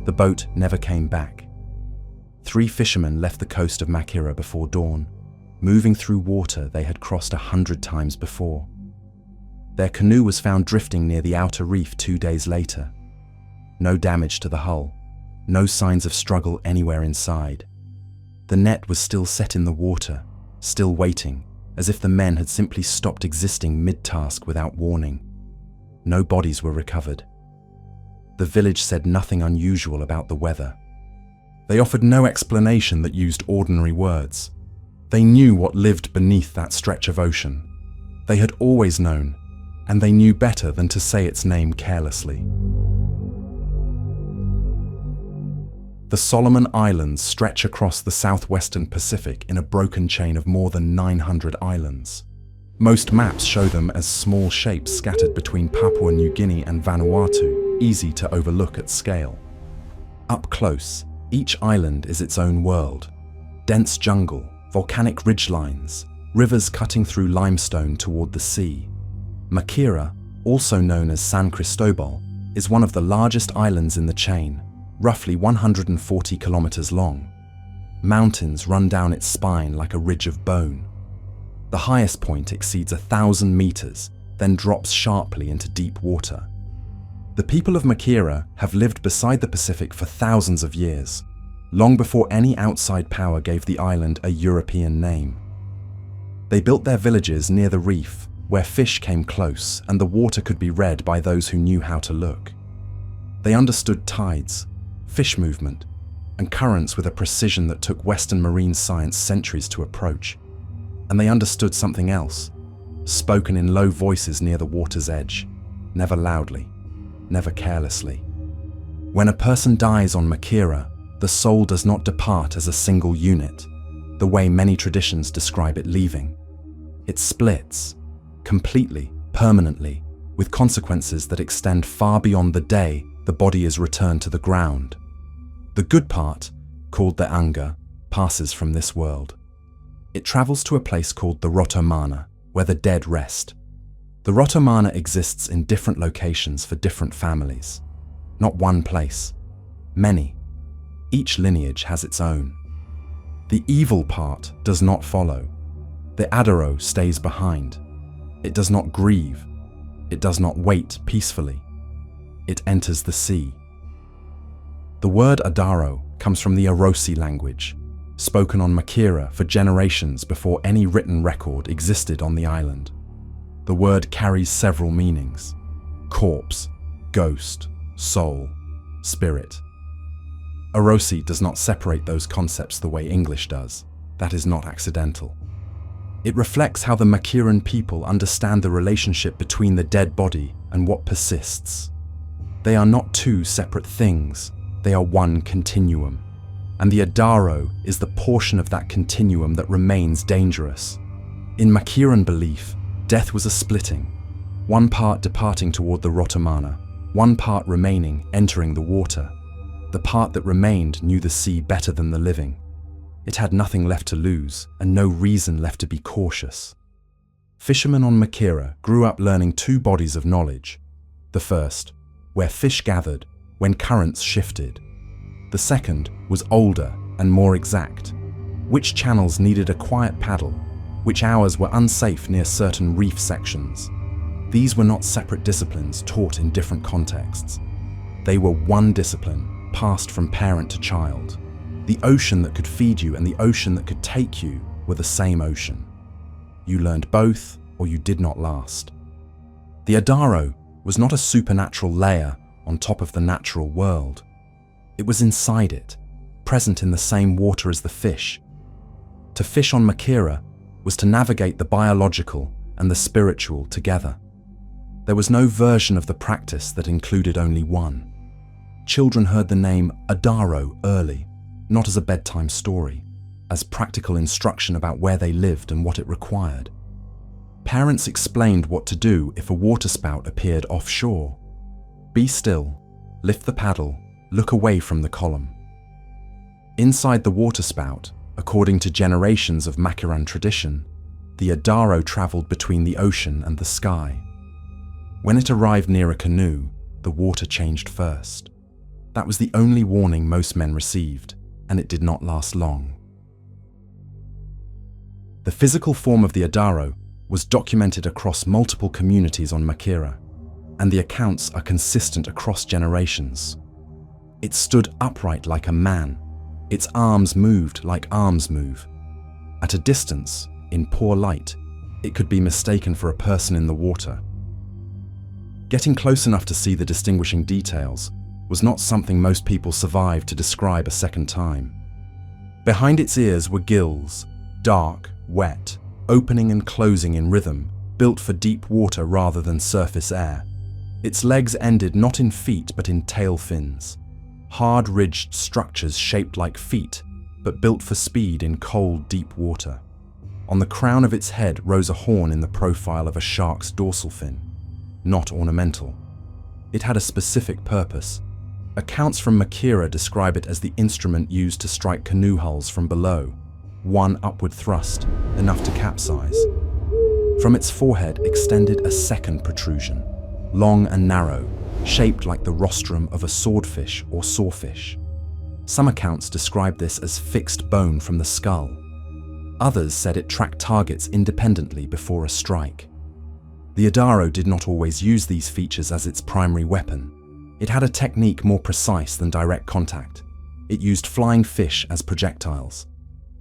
The boat never came back. 3 fishermen left the coast of Makira before dawn, moving through water they had crossed 100 times before. Their canoe was found drifting near the outer reef 2 days later. No damage to the hull, no signs of struggle anywhere inside. The net was still set in the water, still waiting, as if the men had simply stopped existing mid-task without warning. No bodies were recovered. The village said nothing unusual about the weather. They offered no explanation that used ordinary words. They knew what lived beneath that stretch of ocean. They had always known, and they knew better than to say its name carelessly. The Solomon Islands stretch across the southwestern Pacific in a broken chain of more than 900 islands. Most maps show them as small shapes scattered between Papua New Guinea and Vanuatu, easy to overlook at scale. Up close, each island is its own world. Dense jungle, volcanic ridgelines, rivers cutting through limestone toward the sea. Makira, also known as San Cristobal, is one of the largest islands in the chain, roughly 140 kilometers long. Mountains run down its spine like a ridge of bone. The highest point exceeds 1,000 meters, then drops sharply into deep water. The people of Makira have lived beside the Pacific for thousands of years, long before any outside power gave the island a European name. They built their villages near the reef, where fish came close and the water could be read by those who knew how to look. They understood tides, fish movement, and currents with a precision that took Western marine science centuries to approach. And they understood something else, spoken in low voices near the water's edge, never loudly, never carelessly. When a person dies on Makira, the soul does not depart as a single unit, the way many traditions describe it leaving. It splits, completely, permanently, with consequences that extend far beyond the day the body is returned to the ground. The good part, called the anga, passes from this world. It travels to a place called the Rotomana, where the dead rest. The Rotomana exists in different locations for different families. Not one place, many. Each lineage has its own. The evil part does not follow. The Adaro stays behind. It does not grieve. It does not wait peacefully. It enters the sea. The word Adaro comes from the Arosi language, spoken on Makira for generations before any written record existed on the island. The word carries several meanings: corpse, ghost, soul, spirit. Arosi does not separate those concepts the way English does. That is not accidental. It reflects how the Makiran people understand the relationship between the dead body and what persists. They are not two separate things, they are one continuum. And the Adaro is the portion of that continuum that remains dangerous. In Makiran belief, death was a splitting, one part departing toward the Rotomana, one part remaining, entering the water. The part that remained knew the sea better than the living. It had nothing left to lose and no reason left to be cautious. Fishermen on Makira grew up learning 2 bodies of knowledge. The first, where fish gathered when currents shifted. The second was older and more exact. Which channels needed a quiet paddle, which hours were unsafe near certain reef sections. These were not separate disciplines taught in different contexts. They were one discipline, passed from parent to child. The ocean that could feed you and the ocean that could take you were the same ocean. You learned both, or you did not last. The Adaro was not a supernatural layer on top of the natural world. It was inside it, present in the same water as the fish. To fish on Makira was to navigate the biological and the spiritual together. There was no version of the practice that included only one. Children heard the name Adaro early, not as a bedtime story, as practical instruction about where they lived and what it required. Parents explained what to do if a waterspout appeared offshore. Be still, lift the paddle, look away from the column. Inside the waterspout, according to generations of Makiran tradition, the Adaro traveled between the ocean and the sky. When it arrived near a canoe, the water changed first. That was the only warning most men received, and it did not last long. The physical form of the Adaro was documented across multiple communities on Makira, and the accounts are consistent across generations. It stood upright like a man. Its arms moved like arms move. At a distance, in poor light, it could be mistaken for a person in the water. Getting close enough to see the distinguishing details was not something most people survived to describe a second time. Behind its ears were gills, dark, wet, opening and closing in rhythm, built for deep water rather than surface air. Its legs ended not in feet but in tail fins, hard ridged structures shaped like feet but built for speed in cold, deep water. On the crown of its head rose a horn in the profile of a shark's dorsal fin, not ornamental. It had a specific purpose. Accounts from Makira describe it as the instrument used to strike canoe hulls from below, one upward thrust, enough to capsize. From its forehead extended a second protrusion, long and narrow, shaped like the rostrum of a swordfish or sawfish. Some accounts describe this as fixed bone from the skull. Others said it tracked targets independently before a strike. The Adaro did not always use these features as its primary weapon. It had a technique more precise than direct contact. It used flying fish as projectiles.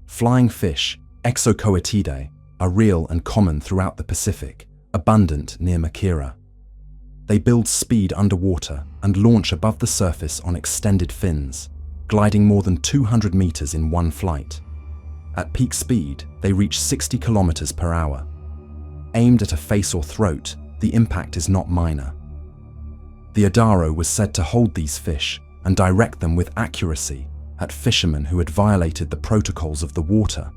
Flying fish, exocoetidae, are real and common throughout the Pacific, abundant near Makira. They build speed underwater and launch above the surface on extended fins, gliding more than 200 meters in one flight. At peak speed, they reach 60 kilometers per hour. Aimed at a face or throat, the impact is not minor. The Adaro was said to hold these fish and direct them with accuracy at fishermen who had violated the protocols of the water.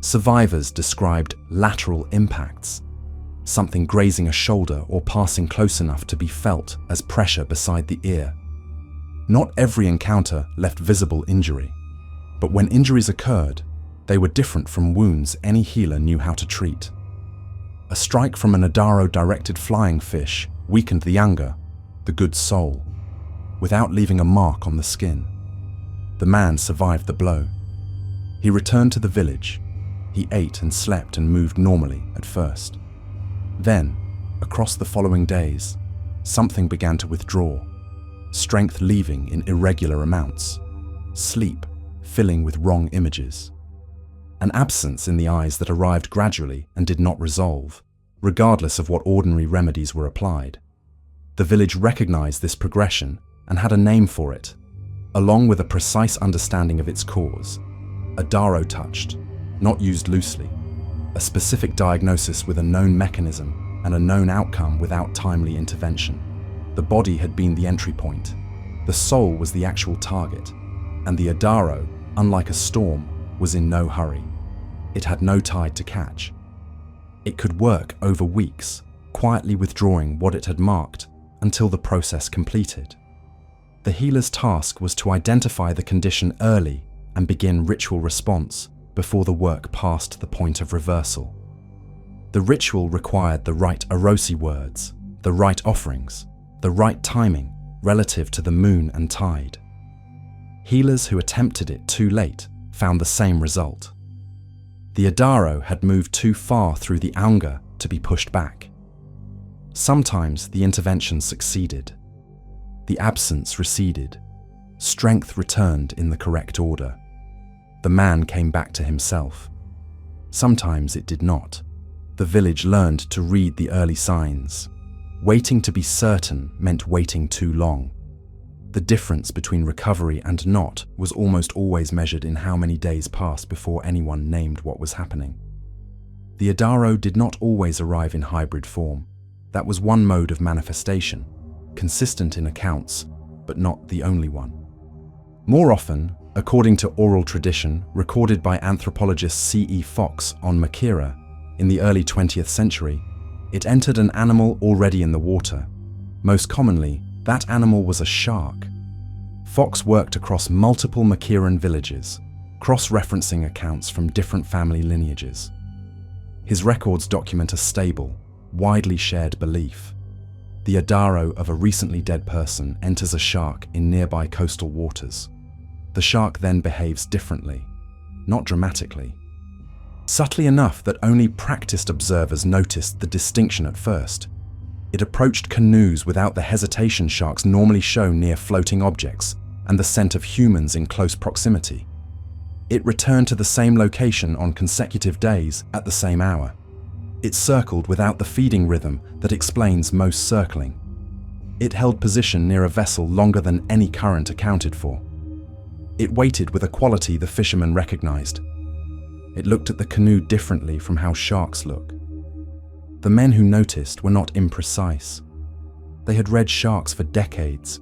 Survivors described lateral impacts, something grazing a shoulder or passing close enough to be felt as pressure beside the ear. Not every encounter left visible injury, but when injuries occurred, they were different from wounds any healer knew how to treat. A strike from an Adaro-directed flying fish weakened the anga, the good soul, without leaving a mark on the skin. The man survived the blow. He returned to the village. He ate and slept and moved normally at first. Then, across the following days, something began to withdraw, strength leaving in irregular amounts, sleep filling with wrong images. An absence in the eyes that arrived gradually and did not resolve, regardless of what ordinary remedies were applied. The village recognized this progression and had a name for it, along with a precise understanding of its cause. Adaro touched, not used loosely, a specific diagnosis with a known mechanism and a known outcome without timely intervention. The body had been the entry point. The soul was the actual target, and the Adaro, unlike a storm, was in no hurry. It had no tide to catch. It could work over weeks, quietly withdrawing what it had marked until the process completed. The healer's task was to identify the condition early and begin ritual response before the work passed the point of reversal. The ritual required the right Arosi words, the right offerings, the right timing relative to the moon and tide. Healers who attempted it too late found the same result. The Adaro had moved too far through the anga to be pushed back. Sometimes the intervention succeeded. The absence receded. Strength returned in the correct order. The man came back to himself. Sometimes it did not. The village learned to read the early signs. Waiting to be certain meant waiting too long. The difference between recovery and not was almost always measured in how many days passed before anyone named what was happening. The Adaro did not always arrive in hybrid form. That was one mode of manifestation, consistent in accounts, but not the only one. More often, according to oral tradition recorded by anthropologist C.E. Fox on Makira in the early 20th century, it entered an animal already in the water. Most commonly, that animal was a shark. Fox worked across multiple Makiran villages, cross-referencing accounts from different family lineages. His records document a stable, widely shared belief. The Adaro of a recently dead person enters a shark in nearby coastal waters. The shark then behaves differently, not dramatically. Subtly enough that only practiced observers noticed the distinction at first. It approached canoes without the hesitation sharks normally show near floating objects and the scent of humans in close proximity. It returned to the same location on consecutive days at the same hour. It circled without the feeding rhythm that explains most circling. It held position near a vessel longer than any current accounted for. It waited with a quality the fishermen recognized. It looked at the canoe differently from how sharks look. The men who noticed were not imprecise. They had read sharks for decades.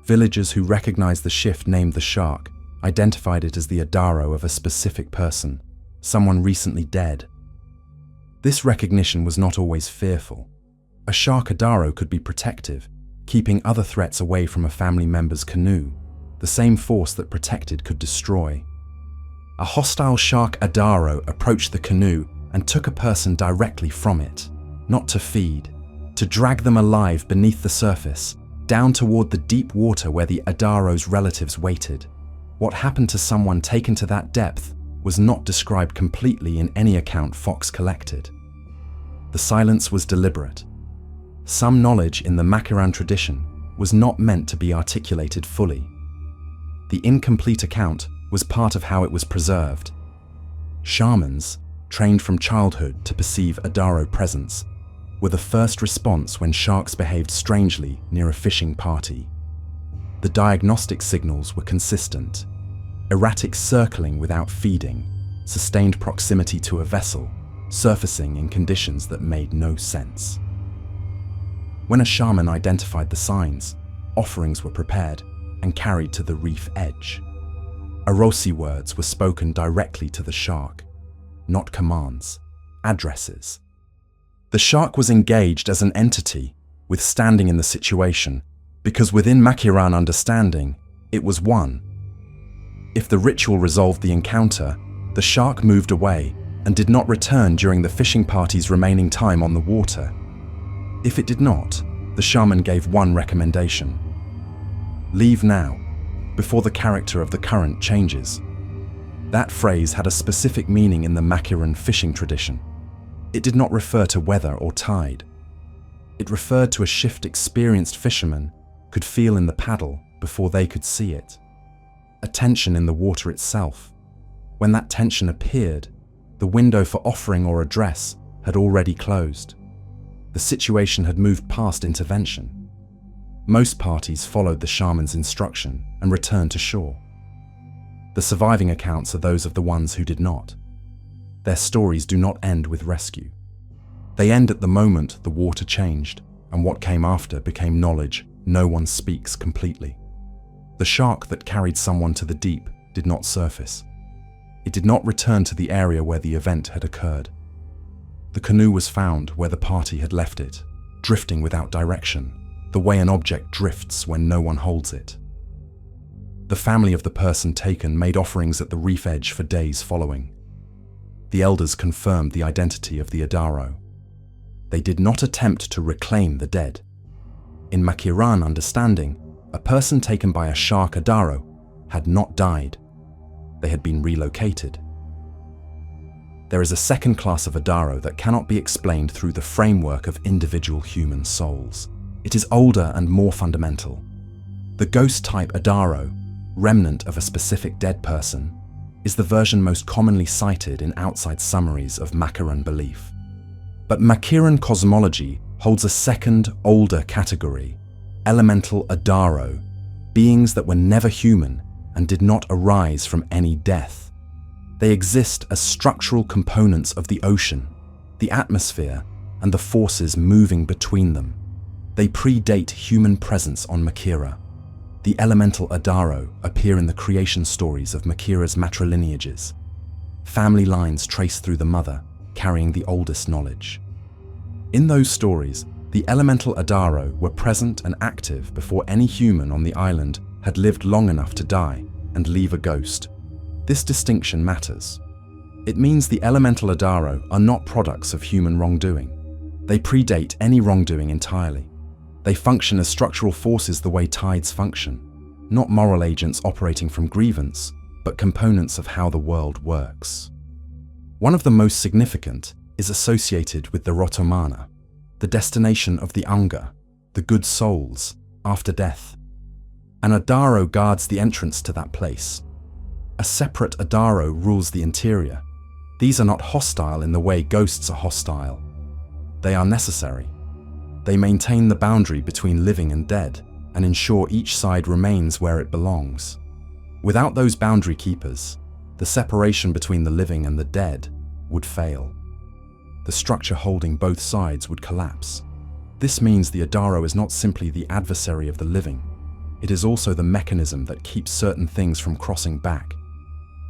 Villagers who recognized the shift named the shark, identified it as the Adaro of a specific person, someone recently dead. This recognition was not always fearful. A shark Adaro could be protective, keeping other threats away from a family member's canoe. The same force that protected could destroy. A hostile shark Adaro approached the canoe and took a person directly from it, not to feed, to drag them alive beneath the surface, down toward the deep water where the Adaro's relatives waited. What happened to someone taken to that depth was not described completely in any account Fox collected. The silence was deliberate. Some knowledge in the Makiran tradition was not meant to be articulated fully. The incomplete account was part of how it was preserved. Shamans, trained from childhood to perceive Adaro presence, were the first response when sharks behaved strangely near a fishing party. The diagnostic signals were consistent. Erratic circling without feeding, sustained proximity to a vessel, surfacing in conditions that made no sense. When a shaman identified the signs, offerings were prepared and carried to the reef edge. Arosi words were spoken directly to the shark, not commands, addresses. The shark was engaged as an entity, withstanding in the situation, because within Makiran understanding, it was one. If the ritual resolved the encounter, the shark moved away and did not return during the fishing party's remaining time on the water. If it did not, the shaman gave one recommendation. Leave now, before the character of the current changes. That phrase had a specific meaning in the Makiran fishing tradition. It did not refer to weather or tide. It referred to a shift experienced fishermen could feel in the paddle before they could see it. A tension in the water itself. When that tension appeared, the window for offering or address had already closed. The situation had moved past intervention. Most parties followed the shaman's instruction and returned to shore. The surviving accounts are those of the ones who did not. Their stories do not end with rescue. They end at the moment the water changed, and what came after became knowledge no one speaks completely. The shark that carried someone to the deep did not surface. It did not return to the area where the event had occurred. The canoe was found where the party had left it, drifting without direction, the way an object drifts when no one holds it. The family of the person taken made offerings at the reef edge for days following. The elders confirmed the identity of the Adaro. They did not attempt to reclaim the dead. In Makiran understanding, a person taken by a shark Adaro had not died. They had been relocated. There is a second class of Adaro that cannot be explained through the framework of individual human souls. It is older and more fundamental. The ghost-type Adaro, remnant of a specific dead person, is the version most commonly cited in outside summaries of Makiran belief. But Makiran cosmology holds a second, older category, elemental Adaro, beings that were never human and did not arise from any death. They exist as structural components of the ocean, the atmosphere, and the forces moving between them. They predate human presence on Makira. The elemental Adaro appear in the creation stories of Makira's matrilineages. Family lines trace through the mother, carrying the oldest knowledge. In those stories, the elemental Adaro were present and active before any human on the island had lived long enough to die and leave a ghost. This distinction matters. It means the elemental Adaro are not products of human wrongdoing. They predate any wrongdoing entirely. They function as structural forces the way tides function, not moral agents operating from grievance, but components of how the world works. One of the most significant is associated with the Rotomana, the destination of the Unga, the good souls, after death. An Adaro guards the entrance to that place. A separate Adaro rules the interior. These are not hostile in the way ghosts are hostile. They are necessary. They maintain the boundary between living and dead and ensure each side remains where it belongs. Without those boundary keepers, the separation between the living and the dead would fail. The structure holding both sides would collapse. This means the Adaro is not simply the adversary of the living. It is also the mechanism that keeps certain things from crossing back.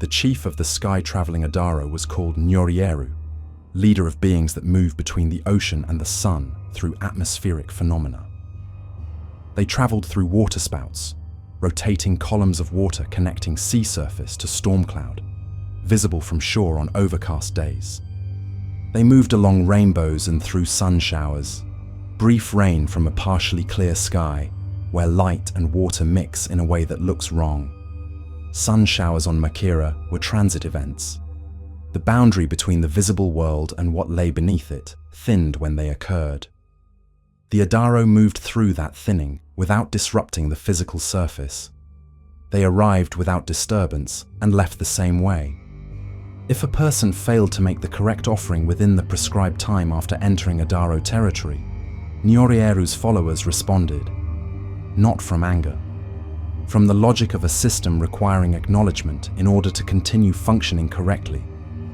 The chief of the sky-traveling Adaro was called Nyorieru, leader of beings that move between the ocean and the sun through atmospheric phenomena. They traveled through waterspouts, rotating columns of water connecting sea surface to storm cloud, visible from shore on overcast days. They moved along rainbows and through sun showers, brief rain from a partially clear sky where light and water mix in a way that looks wrong. Sun showers on Makira were transit events. The boundary between the visible world and what lay beneath it thinned when they occurred. The Adaro moved through that thinning without disrupting the physical surface. They arrived without disturbance and left the same way. If a person failed to make the correct offering within the prescribed time after entering Adaro territory, Nyorieru's followers responded, not from anger, from the logic of a system requiring acknowledgement in order to continue functioning correctly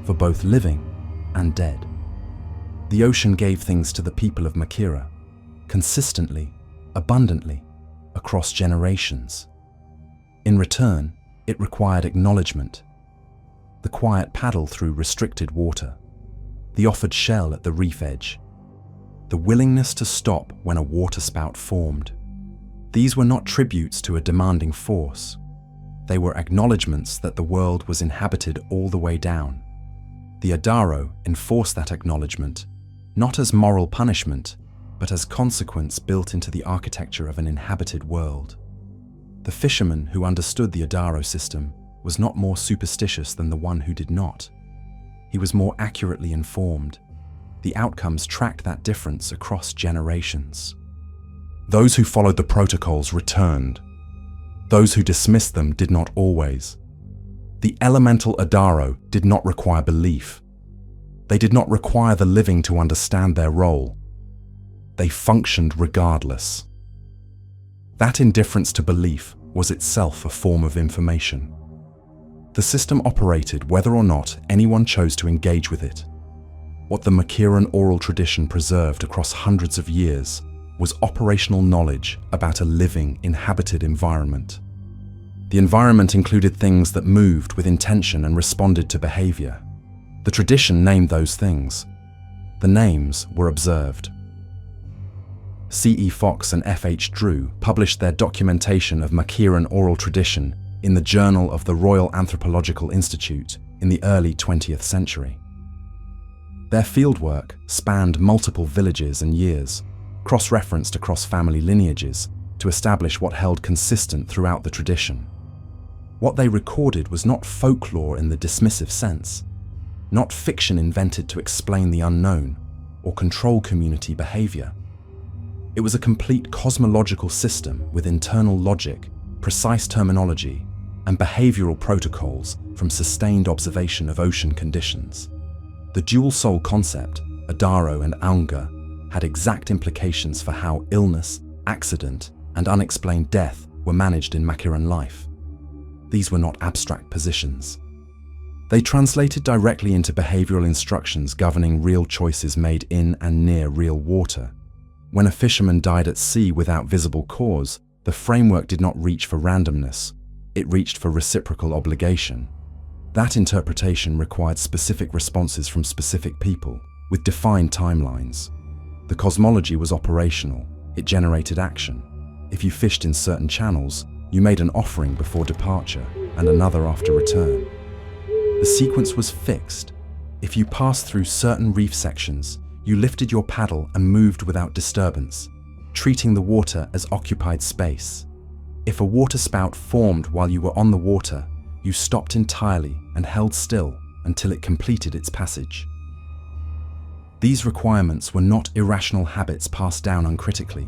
for both living and dead. The ocean gave things to the people of Makira, consistently, abundantly, across generations. In return, it required acknowledgement. The quiet paddle through restricted water, the offered shell at the reef edge, the willingness to stop when a waterspout formed. These were not tributes to a demanding force. They were acknowledgements that the world was inhabited all the way down. The Adaro enforced that acknowledgement, not as moral punishment, but as consequence built into the architecture of an inhabited world. The fisherman who understood the Adaro system was not more superstitious than the one who did not. He was more accurately informed. The outcomes tracked that difference across generations. Those who followed the protocols returned. Those who dismissed them did not always. The elemental Adaro did not require belief. They did not require the living to understand their role. They functioned regardless. That indifference to belief was itself a form of information. The system operated whether or not anyone chose to engage with it. What the Makiran oral tradition preserved across hundreds of years was operational knowledge about a living, inhabited environment. The environment included things that moved with intention and responded to behavior. The tradition named those things. The names were observed. C.E. Fox and F.H. Drew published their documentation of Makiran oral tradition in the Journal of the Royal Anthropological Institute in the early 20th century. Their fieldwork spanned multiple villages and years, cross-referenced across family lineages to establish what held consistent throughout the tradition. What they recorded was not folklore in the dismissive sense, not fiction invented to explain the unknown or control community behavior. It was a complete cosmological system with internal logic, precise terminology, and behavioral protocols from sustained observation of ocean conditions. The dual soul concept, Adaro and Aunga, had exact implications for how illness, accident, and unexplained death were managed in Makiran life. These were not abstract positions. They translated directly into behavioral instructions governing real choices made in and near real water. When a fisherman died at sea without visible cause, the framework did not reach for randomness, it reached for reciprocal obligation. That interpretation required specific responses from specific people, with defined timelines. The cosmology was operational, it generated action. If you fished in certain channels, you made an offering before departure and another after return. The sequence was fixed. If you passed through certain reef sections, you lifted your paddle and moved without disturbance, treating the water as occupied space. If a waterspout formed while you were on the water, you stopped entirely and held still until it completed its passage. These requirements were not irrational habits passed down uncritically.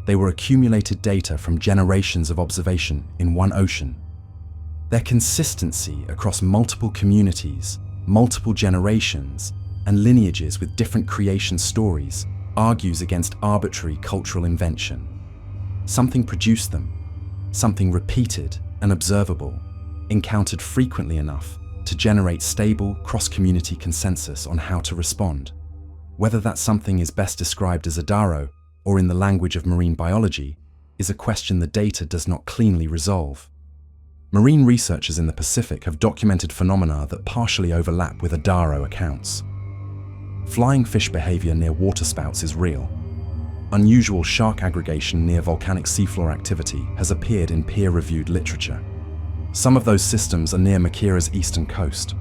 They were accumulated data from generations of observation in one ocean. Their consistency across multiple communities, multiple generations, and lineages with different creation stories argues against arbitrary cultural invention. Something produced them, something repeated and observable, encountered frequently enough to generate stable cross-community consensus on how to respond. Whether that something is best described as Adaro or in the language of marine biology is a question the data does not cleanly resolve. Marine researchers in the Pacific have documented phenomena that partially overlap with Adaro accounts. Flying fish behavior near waterspouts is real. Unusual shark aggregation near volcanic seafloor activity has appeared in peer-reviewed literature. Some of those systems are near Makira's eastern coast.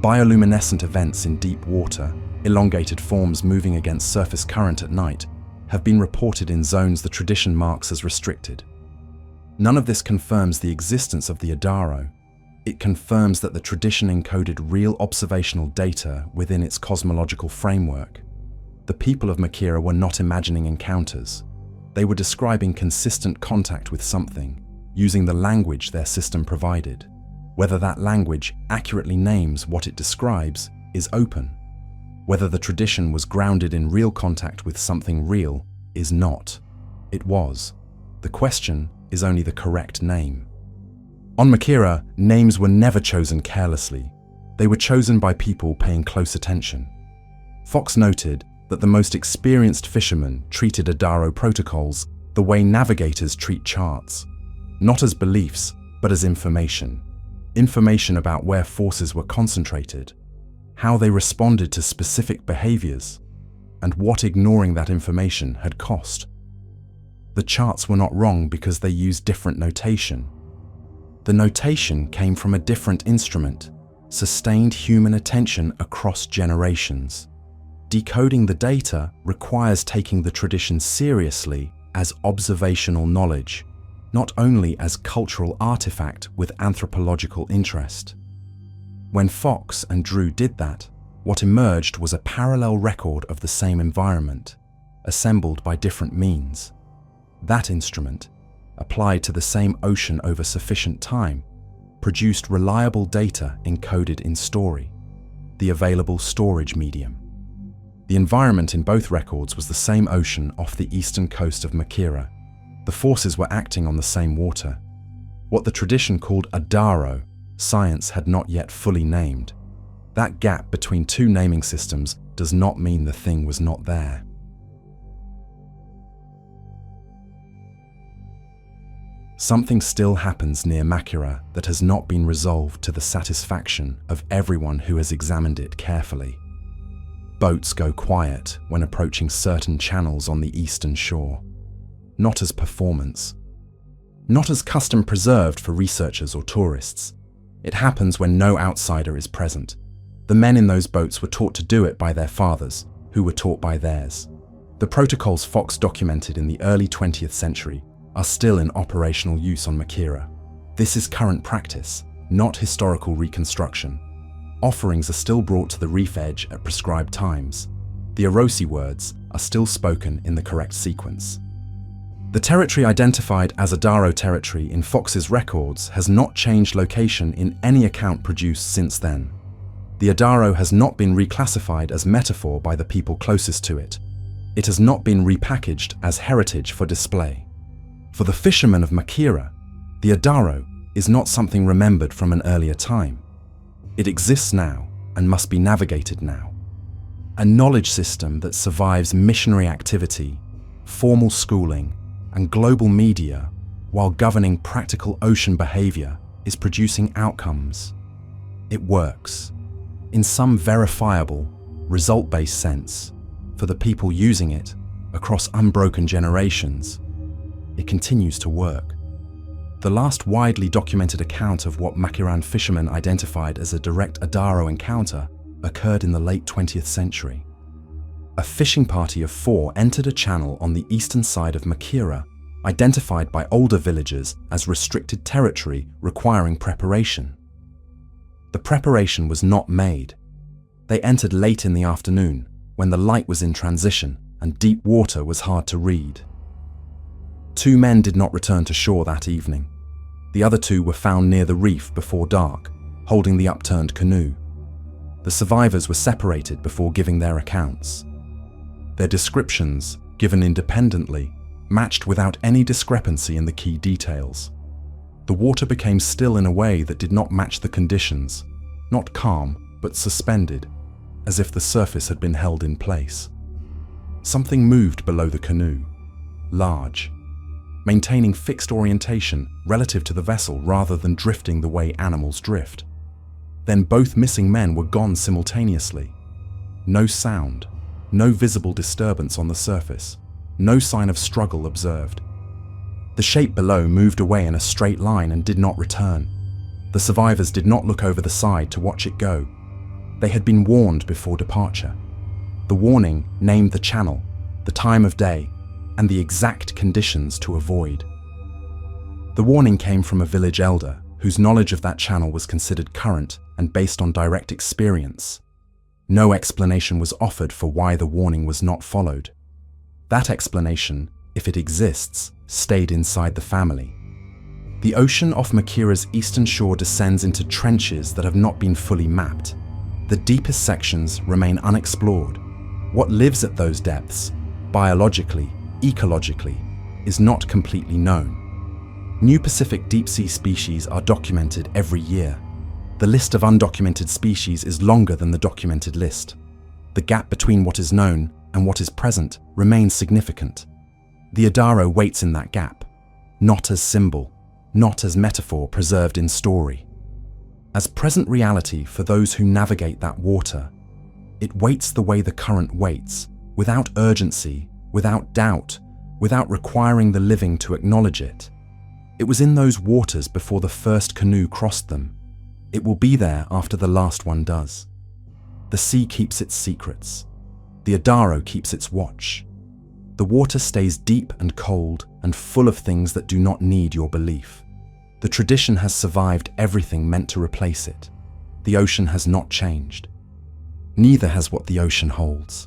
Bioluminescent events in deep water, elongated forms moving against surface current at night, have been reported in zones the tradition marks as restricted. None of this confirms the existence of the Adaro. It confirms that the tradition encoded real observational data within its cosmological framework. The people of Makira were not imagining encounters. They were describing consistent contact with something, using the language their system provided. Whether that language accurately names what it describes is open. Whether the tradition was grounded in real contact with something real is not. It was. The question is only the correct name. On Makira, names were never chosen carelessly. They were chosen by people paying close attention. Fox noted that the most experienced fishermen treated Adaro protocols the way navigators treat charts, not as beliefs, but as information. Information about where forces were concentrated, how they responded to specific behaviors, and what ignoring that information had cost. The charts were not wrong because they used different notation. The notation came from a different instrument, sustained human attention across generations. Decoding the data requires taking the tradition seriously as observational knowledge, not only as cultural artifact with anthropological interest. When Fox and Drew did that, what emerged was a parallel record of the same environment, assembled by different means. That instrument, applied to the same ocean over sufficient time, produced reliable data encoded in story, the available storage medium. The environment in both records was the same ocean off the eastern coast of Makira. The forces were acting on the same water. What the tradition called Adaro, science had not yet fully named. That gap between two naming systems does not mean the thing was not there. Something still happens near Makira that has not been resolved to the satisfaction of everyone who has examined it carefully. Boats go quiet when approaching certain channels on the eastern shore. Not as performance. Not as custom preserved for researchers or tourists. It happens when no outsider is present. The men in those boats were taught to do it by their fathers, who were taught by theirs. The protocols Fox documented in the early 20th century are still in operational use on Makira. This is current practice, not historical reconstruction. Offerings are still brought to the reef edge at prescribed times. The Arosi words are still spoken in the correct sequence. The territory identified as Adaro territory in Fox's records has not changed location in any account produced since then. The Adaro has not been reclassified as metaphor by the people closest to it. It has not been repackaged as heritage for display. For the fishermen of Makira, the Adaro is not something remembered from an earlier time. It exists now and must be navigated now. A knowledge system that survives missionary activity, formal schooling, and global media while governing practical ocean behavior is producing outcomes. It works, in some verifiable, result-based sense, for the people using it across unbroken generations. It continues to work. The last widely documented account of what Makiran fishermen identified as a direct Adaro encounter occurred in the late 20th century. A fishing party of 4 entered a channel on the eastern side of Makira, identified by older villagers as restricted territory requiring preparation. The preparation was not made. They entered late in the afternoon, when the light was in transition and deep water was hard to read. 2 men did not return to shore that evening. The other 2 were found near the reef before dark, holding the upturned canoe. The survivors were separated before giving their accounts. Their descriptions, given independently, matched without any discrepancy in the key details. The water became still in a way that did not match the conditions, not calm, but suspended, as if the surface had been held in place. Something moved below the canoe, large, maintaining fixed orientation relative to the vessel rather than drifting the way animals drift. Then both missing men were gone simultaneously. No sound, no visible disturbance on the surface, no sign of struggle observed. The shape below moved away in a straight line and did not return. The survivors did not look over the side to watch it go. They had been warned before departure. The warning named the channel, the time of day, and the exact conditions to avoid. The warning came from a village elder whose knowledge of that channel was considered current and based on direct experience. No explanation was offered for why the warning was not followed. That explanation, if it exists, stayed inside the family. The ocean off Makira's eastern shore descends into trenches that have not been fully mapped. The deepest sections remain unexplored. What lives at those depths, biologically, ecologically, is not completely known. New Pacific deep-sea species are documented every year. The list of undocumented species is longer than the documented list. The gap between what is known and what is present remains significant. The Adaro waits in that gap, not as symbol, not as metaphor preserved in story. As present reality for those who navigate that water, it waits the way the current waits, without urgency, without doubt, without requiring the living to acknowledge it. It was in those waters before the first canoe crossed them. It will be there after the last one does. The sea keeps its secrets. The Adaro keeps its watch. The water stays deep and cold and full of things that do not need your belief. The tradition has survived everything meant to replace it. The ocean has not changed. Neither has what the ocean holds.